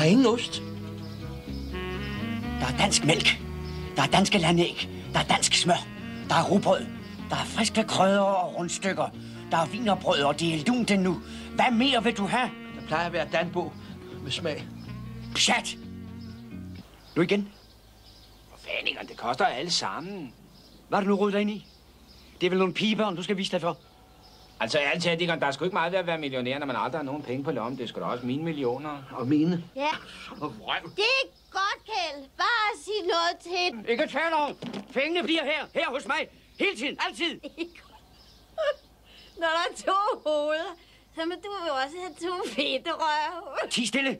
Der er ingen ost. Der er dansk mælk. Der er danske landæg. Der er dansk smør. Der er rugbrød. Der er friske krydder og rundstykker. Der er wienerbrød, og det er lunt endnu. Hvad mere vil du have? Der plejer at være danbo med smag. Psat! Nu igen. For fanden, det koster alle sammen. Hvad er du nu ryddet ind i? Det er vel nogle pigebørn, du skal vise dig for. Altså, ærligt talt, der er sgu ikke meget ved at være millionær, når man aldrig har nogen penge på lommen. Det er sgu da også mine millioner. Og mine. Ja. Og vrøv. Det er godt, Kjeld. Bare sig noget til den. Ikke tale om. Pengene bliver her hos mig. Hele tiden, altid. Når der er to hoveder, så må du jo også have to fedterøv. Ti stille.